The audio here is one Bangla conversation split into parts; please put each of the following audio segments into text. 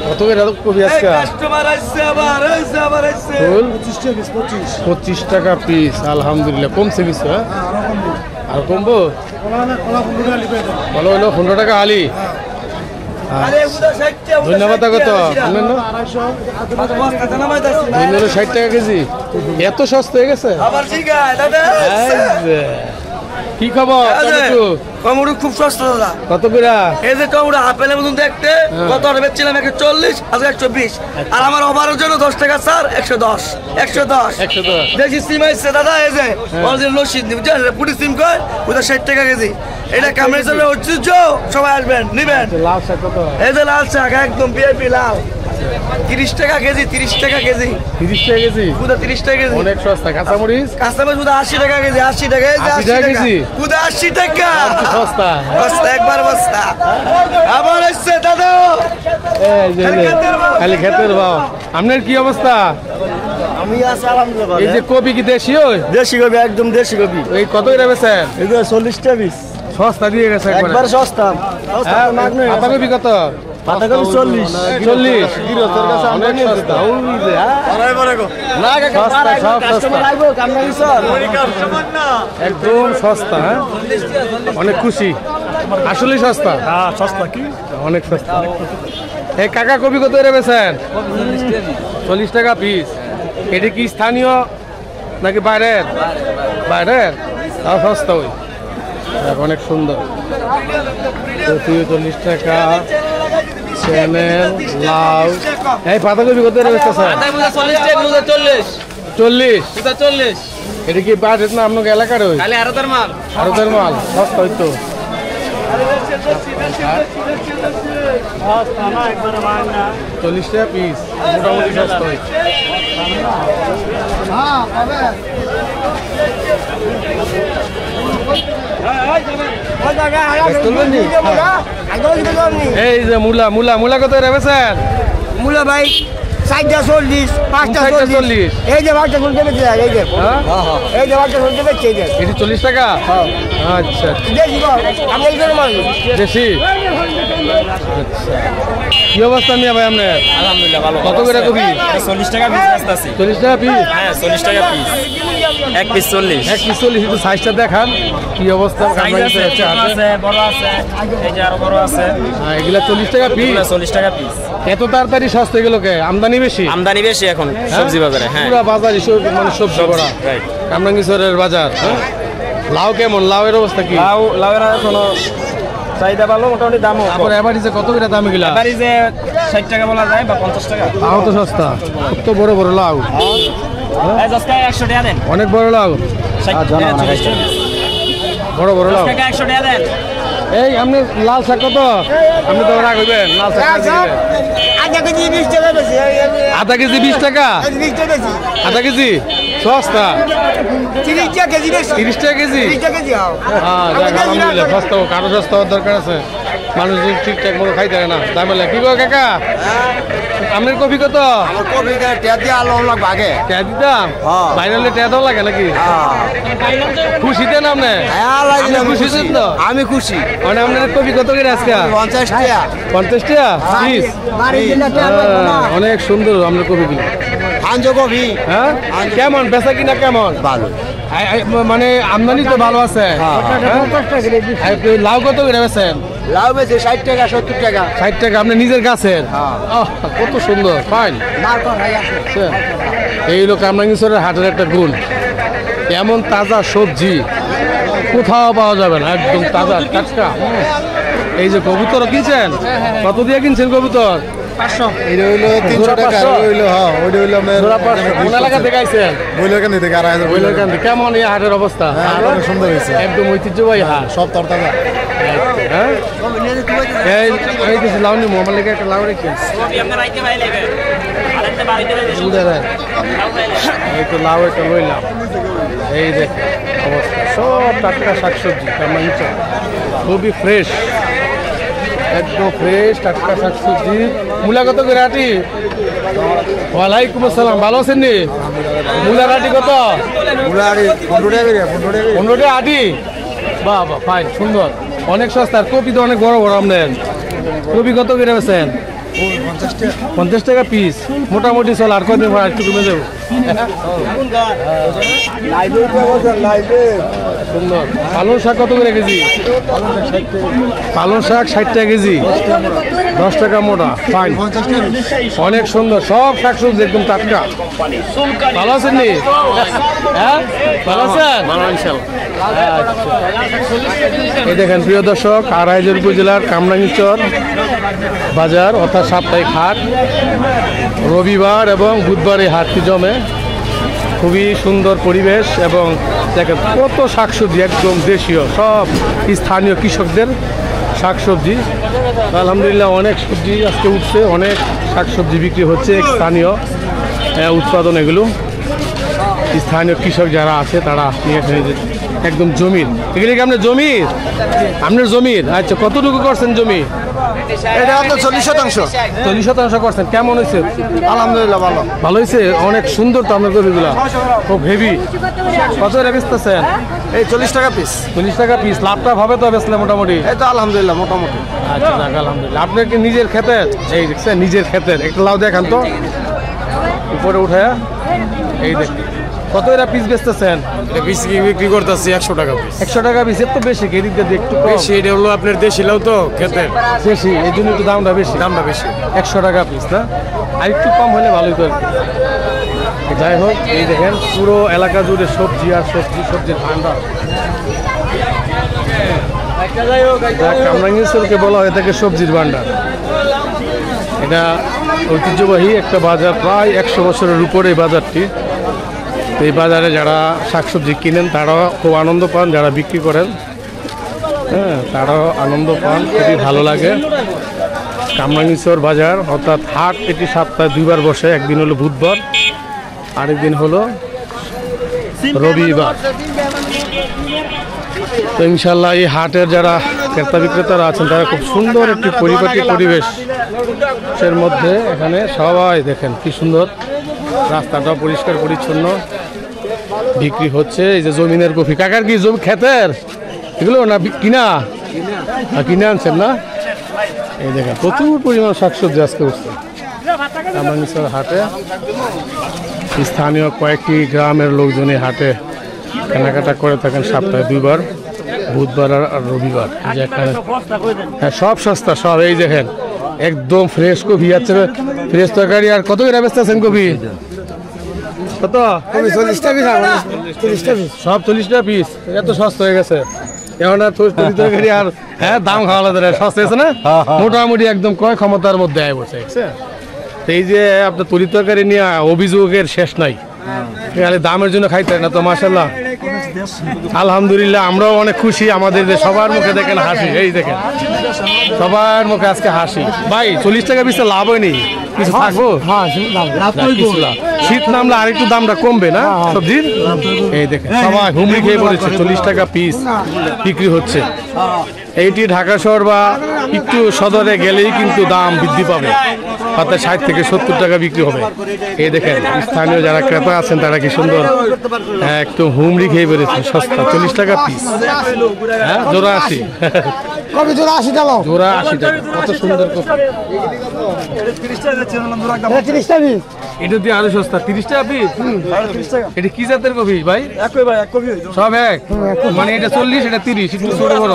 কত করে কপি আজকে? 25 টাকা পিস। আলহামদুলিল্লাহ কমছে কিছু। হ্যাঁ আর কমবো ভালো হইলো। 15 টাকা আলি। ধন্যবাদ। কত 60 টাকা কেজি। এত সস্তা হয়ে গেছে? কি খবর? টমেটো খুব সস্তা দাদা। কত করে? এই যে টমেটো আপেলের মতন দেখতে কত বেচছিলাম 140, আজকে 120। আর আমার ওভারের জন্য 10 টাকা স্যার, 110 দেখি সিম আসছে দাদা। এই যে লসিদ পুটি সিম কয় ওটা 60 টাকা কেজি। এটা কামড়ে চলে ঐতিহ্য, সবাই আসবেন নিবেন। লাল শাক কত? এই যে লাল শাক একদম ভিআইপি লাল, 30 টাকা কেজি। 30 টাকা কেজি। 30 টাকা কেজি? পুদা 30 টাকা কেজি, অনেক সস্তা। কাঁচামরিচ? কাঁচামরিচ পুদা 80 টাকা কেজি। 80 টাকা কেজি পুদা 80 টাকা সস্তা। বস্তা একবার বস্তা। আবার আসছে দাদা খালি খেতের ভাও। আপনার কি অবস্থা? আমি আছি আলহামদুলিল্লাহ। এই যে কপি কি দেশি? দেশি কপি, একদম দেশি কপি। এই কত করে বেচেন? এই যে 40 টাকা পিস। সস্তা দিয়ে গেছে একবার সস্তা। পাতা কপি কত? পাতা কপি 40 গৃহস্থের কাছে অনেক সস্তা। একদম সস্তা। হ্যাঁ অনেক খুশি। আসলে সস্তা। সস্তা কি অনেক সস্তা। এই কাকা কপি কত করে বেচেন? 40 টাকা পিস। এটা কি স্থানীয় নাকি বাইরের? বাইরের। তাও সস্তা। ওই অনেক সুন্দর। 40 টাকা। চ্যানেল লাউ। এই পাতাকপি কত বেচতেছেন? 40। এটা কি বাজেট না আপনার এলাকার? ওই আরতের মাল সস্তা হইতো। 40 টাকা পিস, মোটামুটি সস্তা হইতো। এই যে মূলা কত রেবেছেন? মূলা ভাই 40, 5টা 40। এই যে ভাগটা শুনতে পেয়েছে, এই যে এই যে ভাগটা শুনতে পেয়েছে। এটি 40 টাকা? আচ্ছা দেশি। আচ্ছা কি অবস্থা নিয়ে ভাই আপনার? আলহামদুলিল্লাহ ভালো। কত করে কপি? 40 টাকা পিস আসতেছি। 40 টাকা পিস? হ্যাঁ 40 টাকা পিস। এক পিস 40। এক পিস 40। একটু সাইজটা দেখান কি অবস্থা। সাইজ আছে, ছোট আছে, বড় আছে, এই যে আরো বড় আছে। হ্যাঁ এগুলা 40 টাকা পিস? 40 টাকা পিস। এত তাড়াতাড়ি সস্তা এগুলো কে? আমদানি বেশি? আমদানি বেশি এখন সবজি বাজারে। হ্যাঁ পুরো বাজার মানে সবজি ভরা। রাইট। কামরাঙ্গীরচরের বাজার। লাউ কেমন? লাউয়ের অবস্থা কি? লাউয়ের এখনো চাহিদা ভালো, মোটামুটি দামও। তারপরে এভারেজে কত করে দাম এগুলা? এভারেজে 60 টাকা বলা যায় বা 50 টাকা। লাউ তো সস্তা। কত বড় বড় লাউ। এই 10 টাকা 100 টাকা দেন। অনেক বড় লাউ। বড় বড় লাউ 10 টাকা 100 টাকা দেন। এই আপনি লাল শাক কত? আপনি তো রাগ হইবেন। লাল শাক আধা কেজি 20 টাকা বেশি। আধা কেজি 20 টাকা? 20 টাকা বেশি। আধা কেজি সস্তা। 30 টাকা কেজি বেশি। 30 টাকা কেজি? 30 টাকা কেজি। আলহামদুলিল্লাহ সস্তা। কারো সস্তা হওয়ার দরকার আছে। মানুষ ঠিকঠাক মতো খাইতে পারে না। তাই বলে কি গো কাকা আপনার কপি কত? আমার কপি টেয়া দিয়ে আলো লাগবে আগে। টেয়া দিতাম? বাইরে টেয়া দাও লাগে নাকি? খুশিতে না আপনি? খুশি তো? আমি খুশি। মানে আপনার কপি কত করে আজকে? 50 টাকা। 50 টাকা পিস? অনেক সুন্দর আপনার কপিগুলো। আনজো কপি। হ্যাঁ কেমন বেচা কিনা কেমন? ভালো। মানে আমদানি তো ভালো আছে। লাউ কত করে বেচেন? লাউ বেশি 60 টাকা 70 টাকা। 60 টাকা আপনি নিজের গাছের? কত সুন্দর ফাইন। এই লোক কামরাঙ্গীরচরের হাটের একটা গুণ, এমন তাজা সবজি কোথাও পাওয়া যাবে না। একদম তাজা টাটকা। এই যে কবুতর কিনছেন, কত দিয়ে কিনছেন কবুতর? 500। এটা হইলো 300 টাকা। হইলো হ্যাঁ ওইটা হইলো আপনার জোড়া 500। কোন এলাকা থেকে আইছেন? বইলকান্দি থেকে। আর বইলকান্দি। কেমন এই হাটের অবস্থা? অনেক সুন্দর হয়েছে, একদম ঐতিহ্যবাহী হাট, সব তরতাজা। হ্যাঁ এই কিছু লাউ নিবো, আমার লেগে একটা লাউ রেখে। এই তো লাউ একটা লইলাম। এই দেখ অবস্থা, সব টাটকা শাকসবজি, খুবই ফ্রেশ, একদম ফ্রেশ টাটকা শাকসবজি। মূলা কত করে আটি? ওয়ালাইকুম আসসালাম, ভালো আছেন নি? মূলার আটি কত? 15 টাকা। 15 টাকা আটি। বাহ বাহ ফাইন সুন্দর অনেক সস্তা আর কপি তো অনেক বড় বড় আপনার কপি কত করে বেছেন 50 টাকা পিস মোটামুটি চল আর কদিন পর একটু কমে যাবো সুন্দর পালং শাক কত করে কেজি পালং শাক 60 টাকা কেজি 10 টাকা মোটা ফাইন অনেক সুন্দর সব শাকসবজি একদম টাটকা ভালো আছেন নি হ্যাঁ ভালো আছেন এই দেখেন প্রিয় দর্শক আড়াইহাজার উপজেলার কামরাঙ্গীরচর বাজার অর্থাৎ সাপ্তাহিক হাট রবিবার এবং বুধবার এই হাটটি জমে খুবই সুন্দর পরিবেশ এবং দেখেন কত শাকসবজি একদম দেশীয় সব স্থানীয় কৃষকদের শাকসবজি আলহামদুলিল্লাহ অনেক সবজি আজকে উঠছে অনেক শাকসবজি বিক্রি হচ্ছে স্থানীয় উৎপাদন এগুলো স্থানীয় কৃষক যারা আছে তারা নিয়ে একদম জমির এগুলি কি আপনার জমির আপনার জমির আচ্ছা কতটুকু করছেন জমি এটা আপনার 40% করছেন কেমন হয়েছে আলহামদুলিল্লাহ ভালো ভালো হয়েছে অনেক সুন্দর তো আপনার কপিগুলো খুব হেভি কত বেচতেছেন এই 40 টাকা পিস 40 টাকা পিস লাভটা হবে তো বেচলে মোটামুটি এই তো আলহামদুলিল্লাহ মোটামুটি আচ্ছা যাক আলহামদুলিল্লাহ আপনার কি নিজের ক্ষেতের এই দেখছেন নিজের ক্ষেতের একটা লাউ দেখান তো উপরে উঠে এই দেখ কত এরা পিস বেচতেছেন পিস বিক্রি করতেছি 100 টাকা পিস 100 টাকা পিস এর তো বেশি এদিক দিয়ে একটু বেশি এটা হলো আপনার দেশি লাউ তো খেতে বেশি এই জন্য একটু দামটা বেশি 100 টাকা পিস না আর একটু কম হলে ভালোই তো যাই হোক এই দেখেন পুরো এলাকা জুড়ে সবজি আর সবজির ভান্ডার কামরাঙ্গীরচরকে বলা হয় থাকে সবজির ভান্ডার এটা ঐতিহ্যবাহী একটা বাজার প্রায় 100 বছরের উপরে এই বাজারটি এই বাজারে যারা শাকসবজি কিনেন তারাও খুব আনন্দ পান যারা বিক্রি করেন হ্যাঁ তারাও আনন্দ পান খুবই ভালো লাগে কামরাঙ্গীরচর বাজার অর্থাৎ হাট এটি সপ্তাহে 2 বার বসে একদিন হলো বুধবার আরেকদিন হলো রবিবার তো ইনশাল্লাহ এই হাটের যারা ক্রেতা বিক্রেতারা আছেন তারা খুব সুন্দর একটি পরিপাটি পরিবেশের মধ্যে এখানে সবাই দেখেন কি সুন্দর রাস্তাটা পরিষ্কার পরিচ্ছন্ন বিক্রি হচ্ছে এই যে জমিনের কফি কাকার কি জমি ক্ষেতের এগুলো না কিনা কিনে আনছেন না এই দেখেন প্রচুর পরিমাণ শাকসবজি আজকে উঠছে কামরাঙ্গীরচর হাটে স্থানীয় কয়েকটি গ্রামের লোকজন এই হাটে কেনাকাটা করে থাকেন সপ্তাহে 2 বার বুধবার আর রবিবার যেখানে হ্যাঁ সব সস্তা সব এই দেখেন একদম ফ্রেশ কফি আছে ফ্রেশ তরকারি আর কত করে বেচতেছেন কফি কত 40 টাকা সব 40 টাকা পিস এত সস্তা হয়ে গেছে এখন আর তরকারি আর হ্যাঁ দাম খাওয়া আলাদা সস্তা হয়েছে না মোটামুটি একদম ক্রয় ক্ষমতার মধ্যে আয় বসে এই যে আপনার তরি তরকারি নিয়ে অভিযোগের শেষ নাই খালি দামের জন্য খাইতে না তো মাশাআল্লাহ আলহামদুলিল্লাহ আমরাও অনেক খুশি আমাদের যে সবার মুখে দেখেন হাসি এই দেখেন সবার মুখে আজকে হাসি ভাই 40 টাকা পিসে লাভ হয়নি কিছু থাকবো শীত নামলে আরেকটু দামটা কমবে না সবজির এই দেখেন সবাই হুমড়ি খেয়ে পড়েছে 40 টাকা পিস বিক্রি হচ্ছে এইটি ঢাকা শহর বা একটু সদরে গেলেই কিন্তু দাম বৃদ্ধি পাবে অর্থাৎ 60 থেকে 70 টাকা বিক্রি হবে এই দেখেন স্থানীয় যারা ক্রেতা আছেন তারা কি সুন্দর একটু হুমড়ি খেয়ে বেড়েছে সস্তা 40 টাকা পিস হ্যাঁ জোড়া 80 জোড়া 80 টাকা কত সুন্দর এটা দিয়ে আরো সস্তা 30 টাকা পিস এটা কি জাতের কফি ভাই সব এক মানে এটা 40 এটা 30 একটু ছোট বড়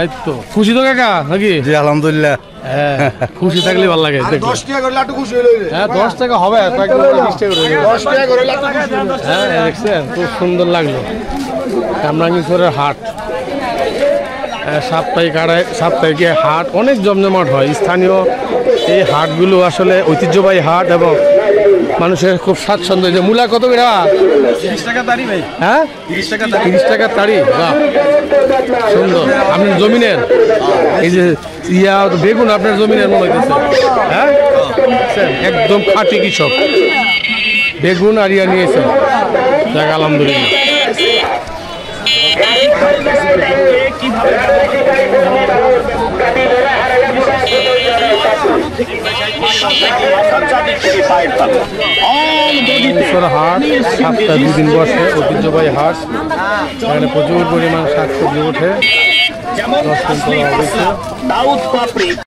এই তো খুশি তো কাকা নাকি জি আলহামদুলিল্লাহ হ্যাঁ খুশি থাকলে ভালো লাগে 10 টাকা করে লাটু খুশি হইলো হ্যাঁ 10 টাকা হবে কয়েকদিন 20 টাকা করে 10 টাকা করে লাটু খুশি হইলো হ্যাঁ দেখছেন খুব সুন্দর লাগলো কামরাঙ্গীরচরের হাট সাপ্তাহিক হাট অনেক জমজমাট হয় স্থানীয় এই হাটগুলো আসলে ঐতিহ্যবাহী হাট এবং মানুষের খুব স্বাচ্ছন্দ্য যে মূলা কত করে 30 টাকা তারি ভাই হ্যাঁ 30 টাকা তারি বাহ সুন্দর আপনার জমিনের এই যে বেগুন আপনার জমিনের মনে হইতেছে হ্যাঁ একদম খাঁটি কৃষক বেগুন আর ইয়া নিয়েছেন যাক আলহামদুলিল্লাহ থেকে আন্তর্জাতিক কোয়ালিফায়ার পাবে অল বডিতে হাট সপ্তাহে 2 দিন বসে, ঐতিহ্যবাহী হাট। এখানে প্রচুর পরিমাণ শাকসবজি ওঠে। যেমন আসলিম দাউদ পাপড়ি